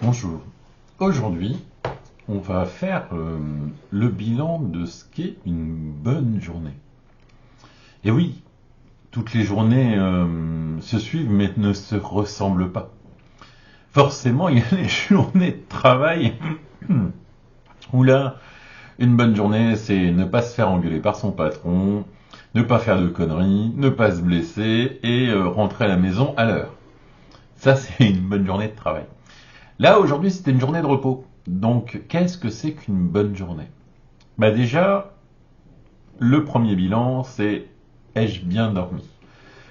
Bonjour. Aujourd'hui, on va faire le bilan de ce qu'est une bonne journée. Et oui, toutes les journées se suivent mais ne se ressemblent pas. Forcément, il y a les journées de travail où là, une bonne journée, c'est ne pas se faire engueuler par son patron, ne pas faire de conneries, ne pas se blesser et rentrer à la maison à l'heure. Ça, c'est une bonne journée de travail. Là, aujourd'hui, c'était une journée de repos. Donc, qu'est-ce que c'est qu'une bonne journée? Bah déjà, le premier bilan, c'est ai-je bien dormi?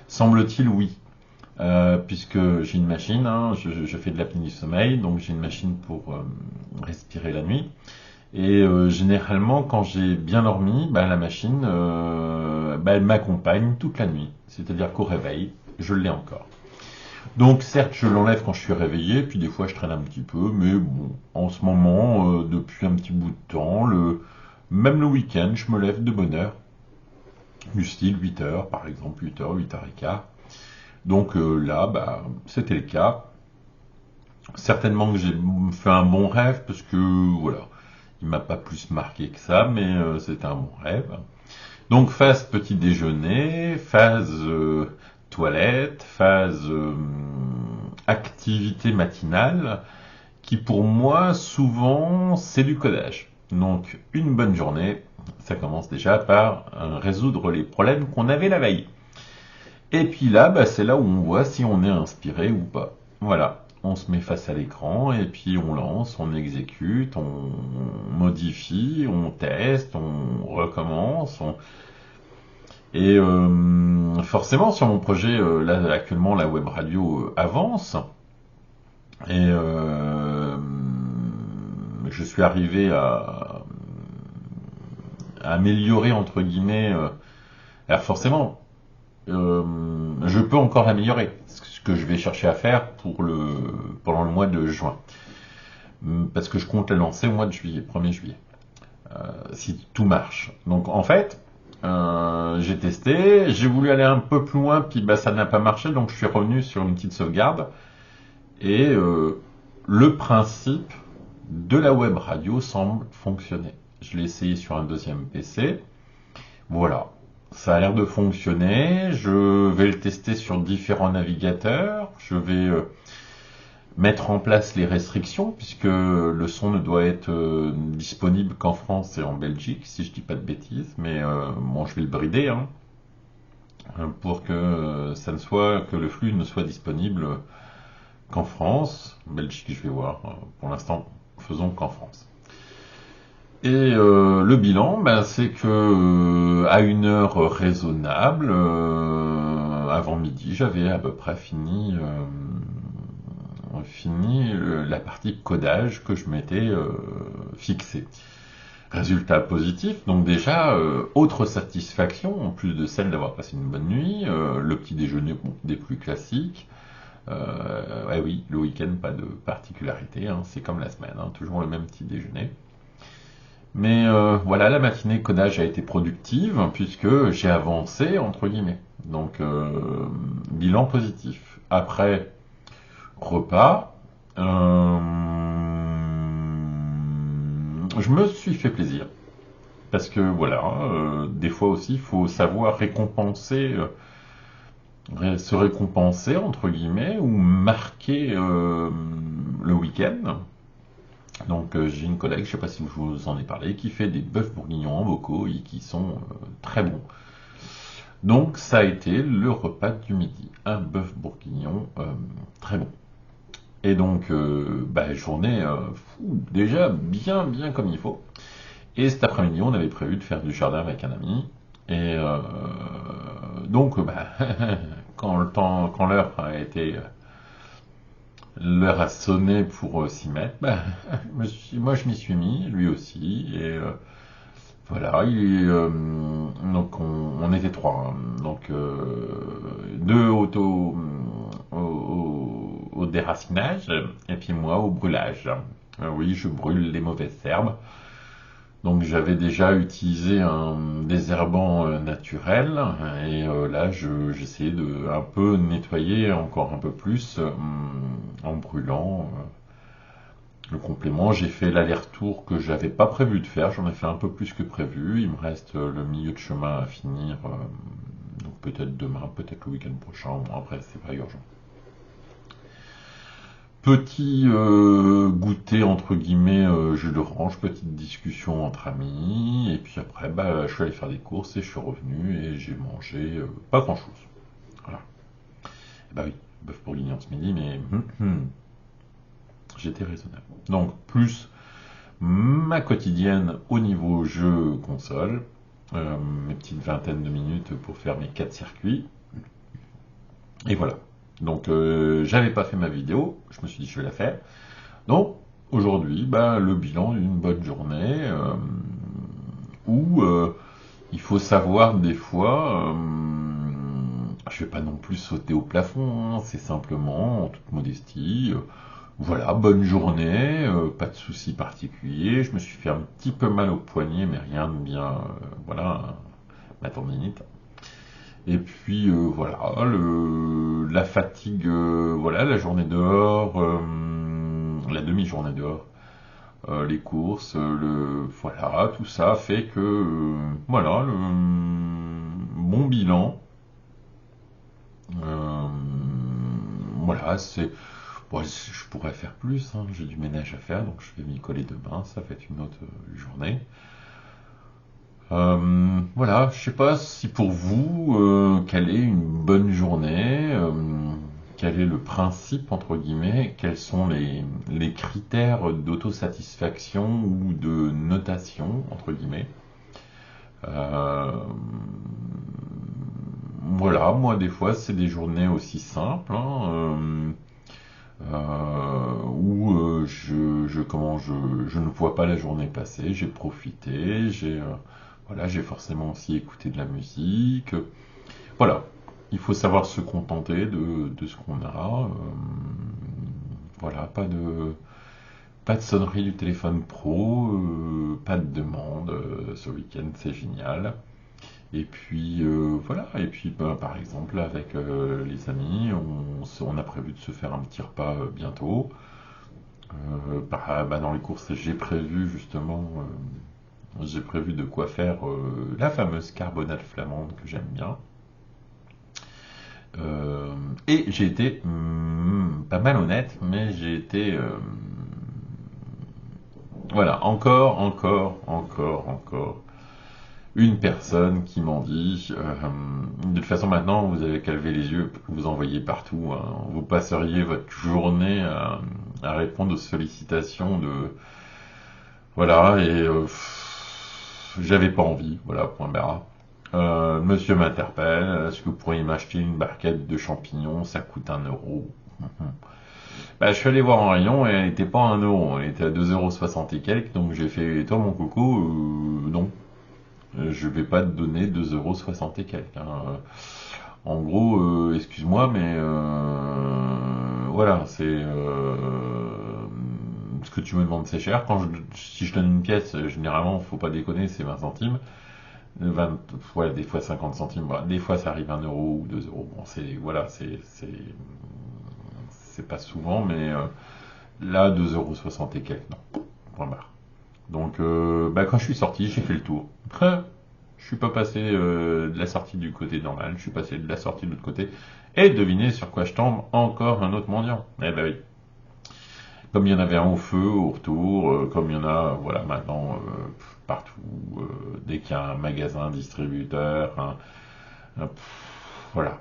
Semble-t-il, oui. Puisque j'ai une machine, hein, je fais de l'apnée du sommeil, donc j'ai une machine pour respirer la nuit. Et généralement, quand j'ai bien dormi, bah, la machine, elle m'accompagne toute la nuit. C'est-à-dire qu'au réveil, je l'ai encore. Donc certes, je l'enlève quand je suis réveillé, puis des fois je traîne un petit peu, mais bon, en ce moment, depuis un petit bout de temps, même le week-end, je me lève de bonne heure, du style 8 heures, par exemple, 8 heures, 8 heures et quart. Donc là, bah, c'était le cas. Certainement que j'ai fait un bon rêve, parce que voilà, il m'a pas plus marqué que ça, mais c'était un bon rêve. Donc phase petit déjeuner, phase toilette, phase activité matinale, qui pour moi souvent c'est du codage. Donc une bonne journée, ça commence déjà par résoudre les problèmes qu'on avait la veille. Et puis là, bah, c'est là où on voit si on est inspiré ou pas. Voilà, on se met face à l'écran et puis on lance, on exécute, on modifie, on teste, on recommence. Et forcément, sur mon projet, là actuellement, la web radio avance. Et je suis arrivé à améliorer, entre guillemets. Alors forcément, je peux encore l'améliorer. Ce que je vais chercher à faire pendant le mois de juin. Parce que je compte la lancer au mois de juillet, 1er juillet. Si tout marche. Donc en fait, j'ai testé, j'ai voulu aller un peu plus loin, puis bah, ça n'a pas marché, donc je suis revenu sur une petite sauvegarde. Et le principe de la web radio semble fonctionner. Je l'ai essayé sur un deuxième PC. Voilà. Ça a l'air de fonctionner. Je vais le tester sur différents navigateurs. Je vais mettre en place les restrictions, puisque le son ne doit être disponible qu'en France et en Belgique, si je dis pas de bêtises. Mais bon, je vais le brider, hein, pour que que le flux ne soit disponible qu'en France. Belgique, je vais voir. Pour l'instant, faisons qu'en France. Et le bilan, ben, c'est que à une heure raisonnable, avant midi, j'avais à peu près fini la partie codage que je m'étais fixée. Résultat positif, donc déjà, autre satisfaction, en plus de celle d'avoir passé une bonne nuit, le petit déjeuner, bon, des plus classiques. Ouais, oui, le week-end, pas de particularité, hein, c'est comme la semaine, hein, toujours le même petit déjeuner. Mais voilà, la matinée codage a été productive, puisque j'ai avancé, entre guillemets. Donc, bilan positif. Après, repas, je me suis fait plaisir. Parce que voilà, des fois aussi, il faut savoir se récompenser, entre guillemets, ou marquer le week-end. Donc j'ai une collègue, je ne sais pas si je vous en ai parlé, qui fait des bœufs bourguignons en bocaux et qui sont très bons. Donc ça a été le repas du midi, un bœuf bourguignon très bon. Et donc journée déjà bien comme il faut. Et cet après-midi, on avait prévu de faire du jardin avec un ami. Et donc, quand l'heure a sonné pour s'y mettre, moi je m'y suis mis, lui aussi. Et voilà, donc on était trois, hein. Donc deux au déracinage et puis moi au brûlage. Oui, je brûle les mauvaises herbes. Donc j'avais déjà utilisé un désherbant naturel et là j'essayais de un peu nettoyer encore un peu plus en brûlant. le complément. J'ai fait l'aller-retour que j'avais pas prévu de faire. J'en ai fait un peu plus que prévu. Il me reste le milieu de chemin à finir. Donc peut-être demain, peut-être le week-end prochain. Bon, après, c'est pas urgent. Petit goûter entre guillemets jus d'orange, petite discussion entre amis, et puis après bah, je suis allé faire des courses et je suis revenu et j'ai mangé pas grand chose. Voilà. Et bah oui, bœuf bourguignon ce midi, mais j'étais raisonnable. Donc plus ma quotidienne au niveau jeu console, mes petites vingtaines de minutes pour faire mes 4 circuits, et voilà. Donc j'avais pas fait ma vidéo, je me suis dit je vais la faire. Donc, aujourd'hui, bah, le bilan d'une bonne journée où il faut savoir des fois, je vais pas non plus sauter au plafond, hein, c'est simplement, en toute modestie, voilà, bonne journée, pas de soucis particuliers, je me suis fait un petit peu mal au poignet, mais rien de bien, voilà, ma tendinite. Et puis voilà, la fatigue, voilà, la journée dehors, la demi-journée dehors, les courses, voilà, tout ça fait que voilà, le bon bilan. euh, voilà, c'est bon, je pourrais faire plus, hein, j'ai du ménage à faire, donc je vais m'y coller demain, ça fait une autre journée. Voilà, je sais pas si pour vous, quelle est une bonne journée, quel est le principe, entre guillemets, quels sont les critères d'autosatisfaction ou de notation, entre guillemets. Euh, voilà, moi des fois c'est des journées aussi simples, hein, où je ne vois pas la journée passer, j'ai profité, voilà, j'ai forcément aussi écouté de la musique. Voilà, il faut savoir se contenter de ce qu'on a. Voilà, pas de sonnerie du téléphone pro, pas de demande. Ce week-end, c'est génial. Et puis voilà, et puis bah, par exemple avec les amis, on a prévu de se faire un petit repas bientôt. Bah, dans les courses, j'ai prévu de quoi faire la fameuse carbonade flamande que j'aime bien. Euh, et j'ai été pas mal honnête, mais j'ai été voilà, encore une personne qui m'en dit de toute façon maintenant vous avez qu'à lever les yeux, vous envoyez partout, hein. Vous passeriez votre journée à répondre aux sollicitations de voilà et j'avais pas envie, voilà, point barre. Monsieur m'interpelle, est-ce que vous pourriez m'acheter une barquette de champignons, ça coûte 1 euro. Bah, je suis allé voir en rayon et elle n'était pas à 1 euro, elle était à 2,60 € et quelques, donc j'ai fait, toi mon coco, non, je vais pas te donner 2,60 € et quelques, hein. En gros, excuse-moi, mais voilà, ce que tu me demandes, c'est cher. Si je donne une pièce, généralement, faut pas déconner, c'est 20 centimes. 20, ouais, des fois 50 centimes, voilà. Des fois ça arrive 1 € ou 2 euros. Bon, voilà, c'est pas souvent, mais là, 2,60 € et quelques, non. Point barre. Donc, bah, quand je suis sorti, j'ai fait le tour. Je suis pas passé de la sortie du côté normal, je suis passé de la sortie de l'autre côté. Et devinez sur quoi je tombe, encore un autre mendiant. Eh ben oui. Comme il y en avait un au feu, au retour, comme il y en a, voilà, maintenant, partout, dès qu'il y a un magasin, un distributeur, voilà.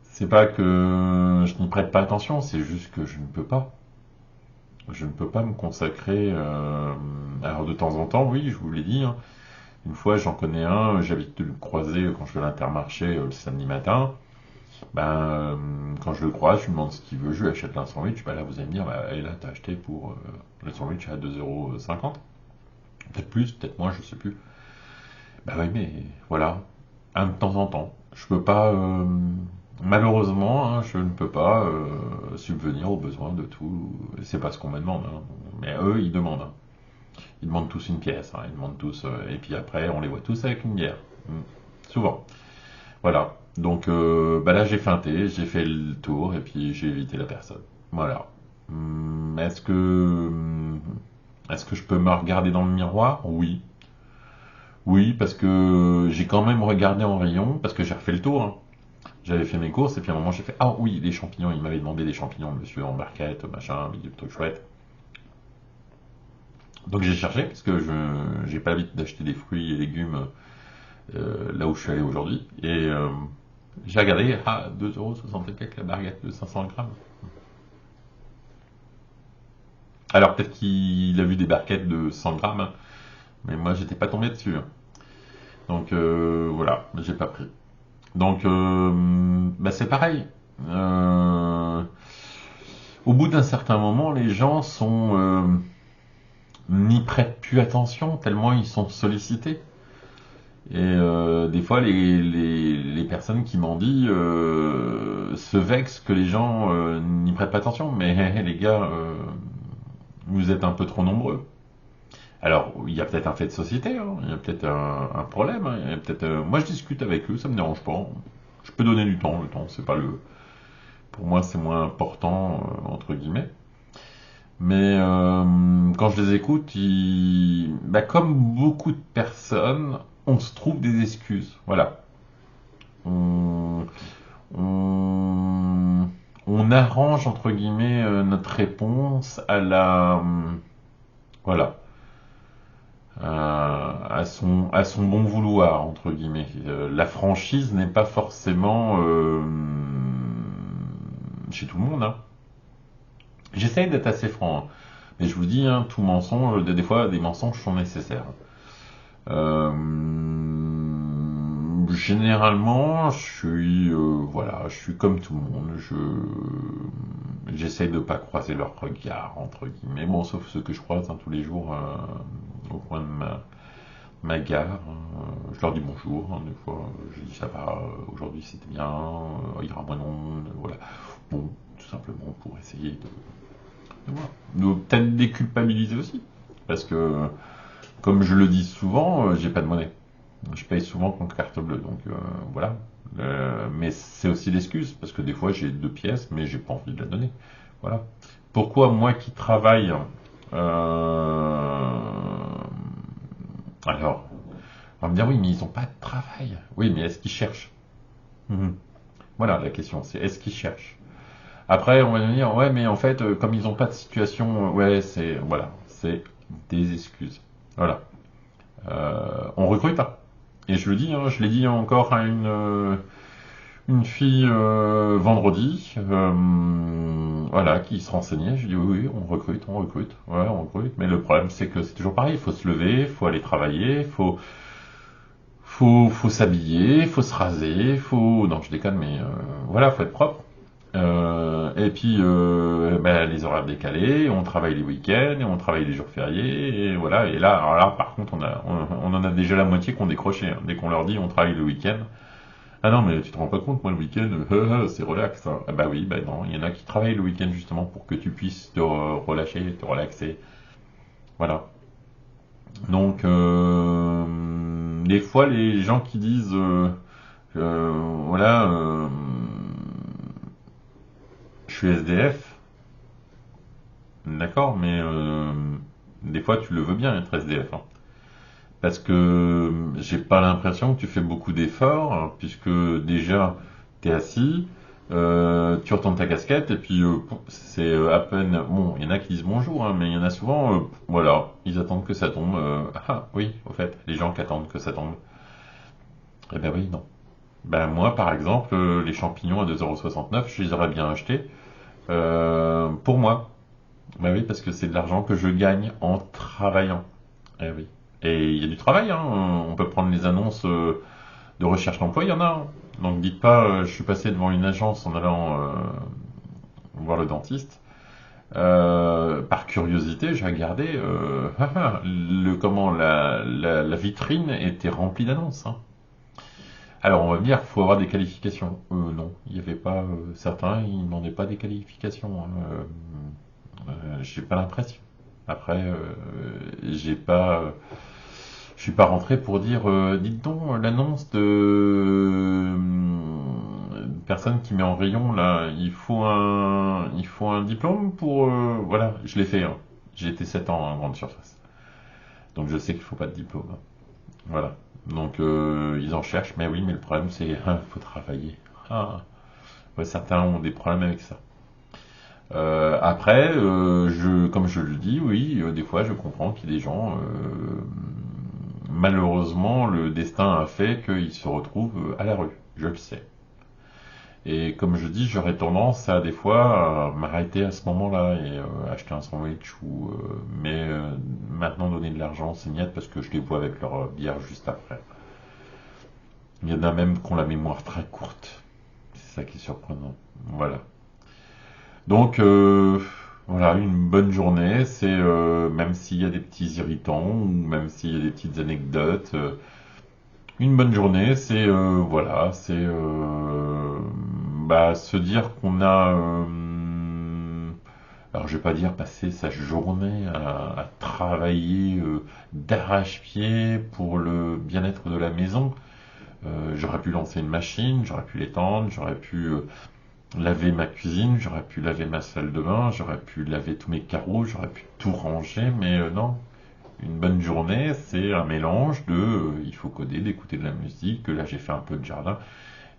C'est pas que je n'y prête pas attention, c'est juste que je ne peux pas. Je ne peux pas me consacrer. Alors de temps en temps, oui, je vous l'ai dit, hein. Une fois, j'en connais un, j'habite de le croiser quand je vais à l'Intermarché le samedi matin. Ben, quand je le croise, je lui demande ce qu'il veut, je lui achète un sandwich. Ben là, vous allez me dire, bah, et là, t'as acheté pour le sandwich à 2,50 €. Peut-être plus, peut-être moins, je sais plus. Ben oui, mais voilà, un de temps en temps. Je peux pas, malheureusement, hein, je ne peux pas subvenir aux besoins de tout. C'est pas ce qu'on me demande, hein. Mais eux, ils demandent, hein. Ils demandent tous une pièce, hein. Ils demandent tous, et puis après, on les voit tous avec une bière. Souvent. Voilà. Donc bah là j'ai feinté, j'ai fait le tour et puis j'ai évité la personne. Voilà. Est-ce que je peux me regarder dans le miroir? Oui. Oui, parce que j'ai quand même regardé en rayon, parce que j'ai refait le tour, hein. J'avais fait mes courses, et puis à un moment j'ai fait, ah oui, les champignons, il m'avait demandé des champignons, monsieur, en barquette, machin, des trucs chouettes. Donc j'ai cherché, parce que je j'ai pas l'habitude d'acheter des fruits et légumes là où je suis allé aujourd'hui. Et j'ai regardé, ah, 2,60 € et quelques la barquette de 500 grammes. Alors peut-être qu'il a vu des barquettes de 100 grammes, hein, mais moi j'étais pas tombé dessus, hein. Donc voilà, j'ai pas pris. Donc bah, c'est pareil. Euh, Au bout d'un certain moment, les gens sont n'y prêtent plus attention tellement ils sont sollicités. Et des fois, les personnes qui mendient se vexent que les gens n'y prêtent pas attention. Mais les gars, vous êtes un peu trop nombreux. Alors, il y a peut-être un fait de société, hein, il y a peut-être un problème, hein, il y a peut-être. Moi, je discute avec eux, ça me dérange pas. Je peux donner du temps. Le temps, c'est pas le. Pour moi, c'est moins important entre guillemets. Mais quand je les écoute, bah, comme beaucoup de personnes, on se trouve des excuses. Voilà. On, on, on arrange entre guillemets notre réponse à voilà, à son bon vouloir entre guillemets. La franchise n'est pas forcément chez tout le monde, hein. J'essaye d'être assez franc, hein. Mais je vous dis, hein, tout mensonge, des fois, des mensonges sont nécessaires. Euh, Généralement, voilà, je suis comme tout le monde. J'essaye de pas croiser leur regard entre guillemets. Bon, sauf ceux que je croise hein, tous les jours au coin de ma gare. Je leur dis bonjour. Hein, des fois, je dis ça va. Aujourd'hui, c'était bien. Il y aura moins de monde. Voilà. Bon, tout simplement pour essayer de peut-être déculpabiliser aussi, parce que comme je le dis souvent, j'ai pas de monnaie. Je paye souvent contre carte bleue, donc voilà. Mais c'est aussi l'excuse, parce que des fois j'ai 2 pièces, mais j'ai pas envie de la donner. Voilà. Pourquoi moi qui travaille, euh, alors, on va me dire oui, mais ils ont pas de travail. Oui, mais est-ce qu'ils cherchent? Mhm. Voilà, la question, c'est est-ce qu'ils cherchent? Après, on va me dire ouais, mais en fait, comme ils ont pas de situation, ouais, c'est voilà, c'est des excuses. Voilà. On recrute, hein. Et je le dis, hein, je l'ai dit encore à une fille vendredi, voilà, qui se renseignait. Je dis oui, oui, on recrute, ouais, on recrute. Mais le problème, c'est que c'est toujours pareil. Il faut se lever, il faut aller travailler, faut s'habiller, faut se raser, faut. Non, je déconne, mais voilà, faut être propre. Et puis, ben, les horaires décalés, on travaille les week-ends, et on travaille les jours fériés, et voilà. Et là, alors là, par contre, on en a déjà la moitié qui ont décroché, hein. Dès qu'on leur dit on travaille le week-end, ah non, mais tu te rends pas compte, moi le week-end, c'est relax, hein. Ah bah oui, bah non, il y en a qui travaillent le week-end justement pour que tu puisses te relâcher, te relaxer. Voilà. Donc, des fois, les gens qui disent, voilà, je suis SDF, d'accord, mais des fois tu le veux bien être SDF, hein. Parce que j'ai pas l'impression que tu fais beaucoup d'efforts, hein, puisque déjà t'es assis, tu retends ta casquette, et puis c'est à peine. Bon, il y en a qui disent bonjour, hein, mais il y en a souvent, voilà, ils attendent que ça tombe. Ah oui, au fait, les gens qui attendent que ça tombe. Eh ben oui, non. Ben moi, par exemple, les champignons à 2,69 €, je les aurais bien achetés pour moi. Ben oui, parce que c'est de l'argent que je gagne en travaillant. Eh oui. Et il y a du travail, hein. On peut prendre les annonces de recherche d'emploi, il y en a, hein. Donc dites pas, je suis passé devant une agence en allant voir le dentiste. Par curiosité, j'ai regardé, la vitrine était remplie d'annonces, hein. Alors on va me dire, faut avoir des qualifications. Non, il n'y avait pas. Certains, ils demandaient pas des qualifications, hein. J'ai pas l'impression. Après, j'ai pas. Je suis pas rentré pour dire, dites donc, l'annonce personne qui met en rayon, là, il faut un diplôme pour... voilà, je l'ai fait, hein. J'ai été 7 ans en grande surface. Donc je sais qu'il faut pas de diplôme, hein. Voilà. Donc ils en cherchent, mais oui, mais le problème c'est il faut travailler. Ah. Ouais, certains ont des problèmes avec ça. Après, comme je le dis, oui, des fois je comprends qu'il y a des gens, malheureusement, le destin a fait qu'ils se retrouvent à la rue. Je le sais. Et comme je dis, j'aurais tendance à des fois à m'arrêter à ce moment-là et acheter un sandwich mais maintenant donner de l'argent, c'est niette parce que je les vois avec leur bière juste après. Il y en a même qui ont la mémoire très courte. C'est ça qui est surprenant. Voilà. Donc voilà, une bonne journée, c'est même s'il y a des petits irritants ou même s'il y a des petites anecdotes, une bonne journée, c'est voilà, c'est se dire qu'on a, alors je vais pas dire passer sa journée à travailler d'arrache-pied pour le bien-être de la maison. J'aurais pu lancer une machine, j'aurais pu l'étendre, j'aurais pu laver ma cuisine, j'aurais pu laver ma salle de bain, j'aurais pu laver tous mes carreaux, j'aurais pu tout ranger, mais non. Une bonne journée, c'est un mélange de il faut coder, d'écouter de la musique, que là j'ai fait un peu de jardin,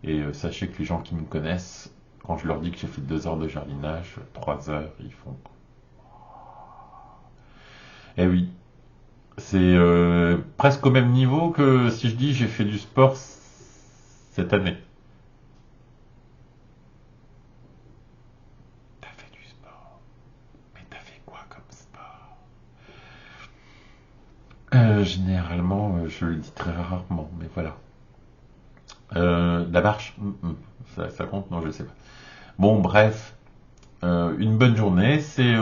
et sachez que les gens qui me connaissent, quand je leur dis que j'ai fait 2 heures de jardinage, 3 heures, ils font. Eh oui, c'est presque au même niveau que si je dis j'ai fait du sport cette année. T'as fait du sport, mais t'as fait quoi comme sport? Généralement, je le dis très rarement, mais voilà. La marche, ça compte? Non, je sais pas. Bon, bref, une bonne journée, c'est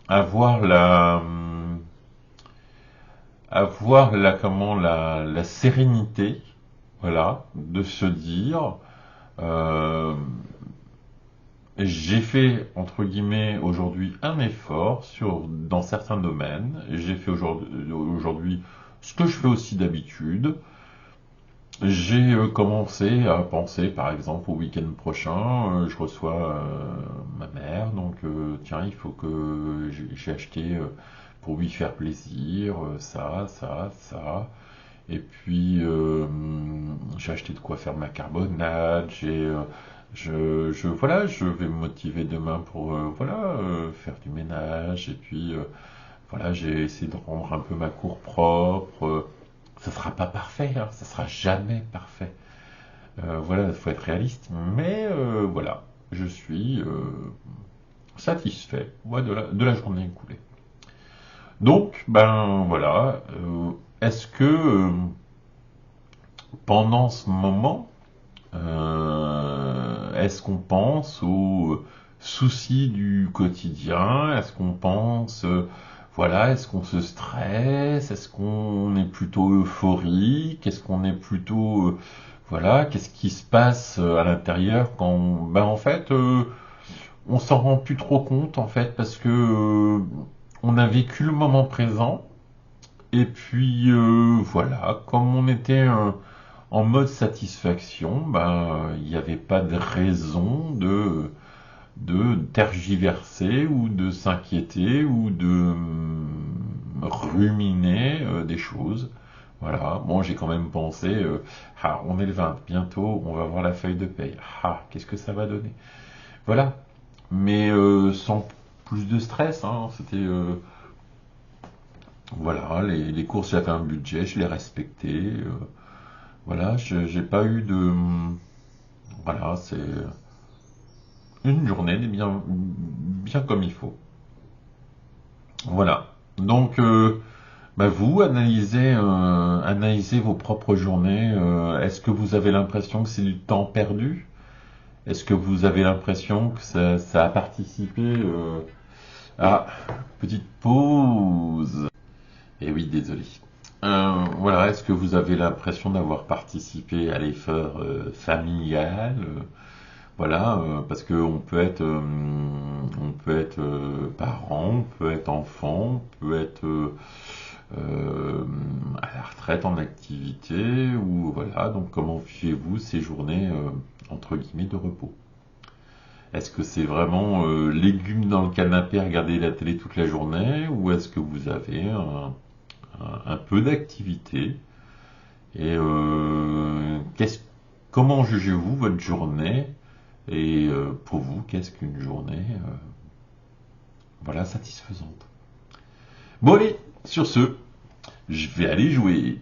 avoir la sérénité, voilà, de se dire, euh, j'ai fait entre guillemets aujourd'hui un effort dans certains domaines. J'ai fait aujourd'hui ce que je fais aussi d'habitude. J'ai commencé à penser, par exemple, au week-end prochain, je reçois ma mère, donc tiens, il faut que j'ai acheté pour lui faire plaisir, ça. Et puis j'ai acheté de quoi faire ma carbonade, voilà, je vais me motiver demain pour faire du ménage, et puis voilà, j'ai essayé de rendre un peu ma cour propre. Ça sera pas parfait, hein, ça sera jamais parfait. Voilà, il faut être réaliste, mais voilà, je suis satisfait, ouais, de la journée écoulée. Donc, ben voilà, est-ce que pendant ce moment, est-ce qu'on pense aux soucis du quotidien? Est-ce qu'on pense, voilà, est-ce qu'on se stresse? Est-ce qu'on est plutôt euphorique? Est-ce qu'on est plutôt, voilà, qu'est-ce qui se passe à l'intérieur quand, ben en fait, on s'en rend plus trop compte en fait parce que on a vécu le moment présent et puis voilà, comme on était en mode satisfaction, ben, il n'y avait pas de raison de tergiverser ou de s'inquiéter ou de ruminer des choses. Voilà, bon, j'ai quand même pensé, on est le 20, bientôt on va voir la feuille de paye. Qu'est-ce que ça va donner? Voilà, mais sans plus de stress, hein, c'était... voilà, les courses, j'avais un budget, je l'ai respecté. Voilà, j'ai pas eu de... Voilà, c'est une journée bien comme il faut. Voilà. Donc, vous, analysez vos propres journées. Est-ce que vous avez l'impression que c'est du temps perdu? Est-ce que vous avez l'impression que ça a participé Ah, petite pause. Eh oui, désolé. Voilà, est-ce que vous avez l'impression d'avoir participé à l'effort familial? Voilà, parce que on peut être parent, on peut être enfant, on peut être à la retraite, en activité, ou voilà, donc comment vivez-vous ces journées entre guillemets de repos? Est-ce que c'est vraiment légumes dans le canapé, regarder la télé toute la journée, ou est-ce que vous avez un peu d'activité? Et comment jugez-vous votre journée? Et pour vous, qu'est-ce qu'une journée voilà, satisfaisante? Bon allez, sur ce, je vais aller jouer.